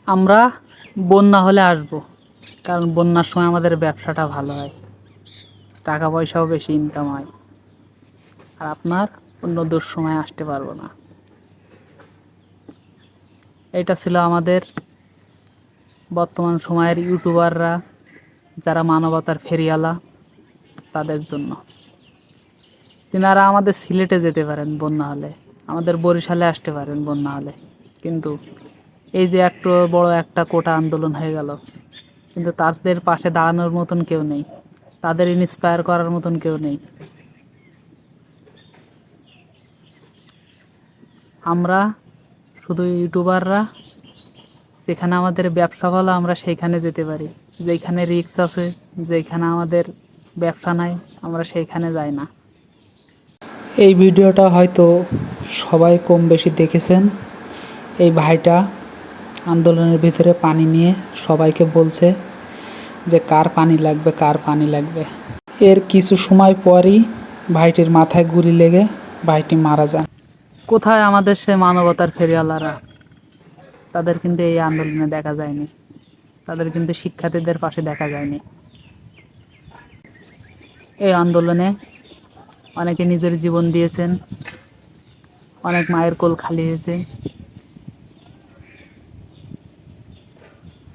আমরা বন্যা হলে আসব, কারণ বন্যার সময় আমাদের ব্যবসাটা ভালো হয়, টাকা পয়সাও বেশি ইনকাম হয়। আর আপনার অন্য দুঃসময় আসতে পারবো না। এটা ছিল আমাদের বর্তমান সময়ের ইউটিউবাররা, যারা মানবতার ফেরিওয়ালা, তাদের জন্য। তিনারা আমাদের সিলেটে যেতে পারেন বন্যা হলে, আমাদের বরিশালে আসতে পারেন বন্যা হলে, কিন্তু এই যে একটু বড় একটা কোটা আন্দোলন হয়ে গেল, কিন্তু তাদের পাশে দাঁড়ানোর মতন কেউ নেই, তাদের ইন্সপায়ার করার মতন কেউ নেই। আমরা শুধু ইউটিউবাররা, যেখানে আমাদের ব্যবসা ভালো আমরা সেইখানে যেতে পারি, যেখানে রিস্ক আছে, যেখানে আমাদের ব্যবসা নাই, আমরা সেইখানে যাই না। এই ভিডিওটা হয়তো সবাই কম বেশি দেখেছেন। এই ভাইটা আন্দোলনের ভিতরে পানি নিয়ে সবাইকে বলছে যে কার পানি লাগবে, কার পানি লাগবে। এর কিছু সময় পরই ভাইটির মাথায় গুলি লেগে ভাইটি মারা যান। কোথায় আমাদের সে মানবতার ফেরিওয়ালারা? তাদের কিন্তু এই আন্দোলনে দেখা যায়নি, তাদের কিন্তু শিক্ষার্থীদের পাশে দেখা যায়নি। এই আন্দোলনে অনেকে নিজের জীবন দিয়েছেন, অনেক মায়ের কোল খালি হয়েছে।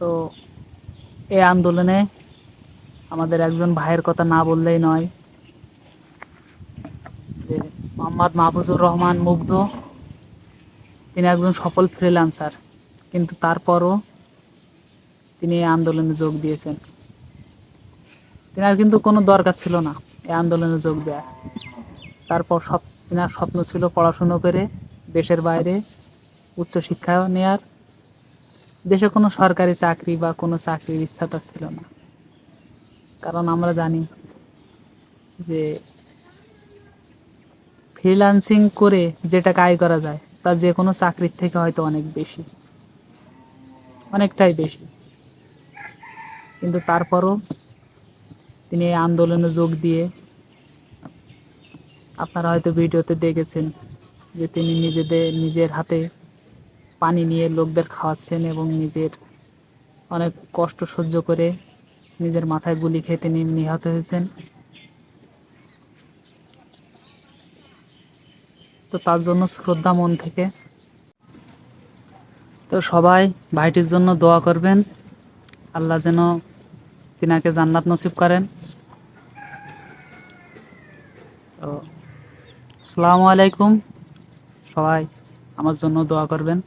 তো এই আন্দোলনে আমাদের একজন ভাইয়ের কথা না বললেই নয়, যে মোহাম্মদ মাহফুজুর রহমান মুগ্ধ। তিনি একজন সফল ফ্রিল্যান্সার, কিন্তু তারপরও তিনি এই আন্দোলনে যোগ দিয়েছেন। তিনার কিন্তু কোনো দরকার ছিল না এই আন্দোলনে যোগ দেওয়া। তারপর তিনার স্বপ্ন ছিল পড়াশুনো করে দেশের বাইরে উচ্চশিক্ষা নেয়ার। দেশে কোনো সরকারি চাকরি বা কোনো চাকরির ইচ্ছা তার ছিল না, কারণ আমরা জানি যে ফ্রিল্যান্সিং করে যে টাকা আয় করা যায় তা যে কোনো চাকরির থেকে হয়তো অনেক বেশি, অনেকটাই বেশি। কিন্তু তারপরও তিনি এই আন্দোলনে যোগ দিয়ে, আপনারা হয়তো ভিডিওতে দেখেছেন যে তিনি নিজের হাতে পানি নিয়ে লোকদের খাওয়াচ্ছেন এবং নিজের অনেক কষ্ট সহ্য করে নিজের মাথায় গুলি খেয়ে তিনি নিহত হয়েছেন। তো তার জন্য শ্রদ্ধা মন থেকে। তো সবাই ভাইটির জন্য দোয়া করবেন, আল্লাহ যেন তিনাকে জান্নাত নসিব করেন। তো আসসালামু আলাইকুম, সবাই আমার জন্য দোয়া করবেন।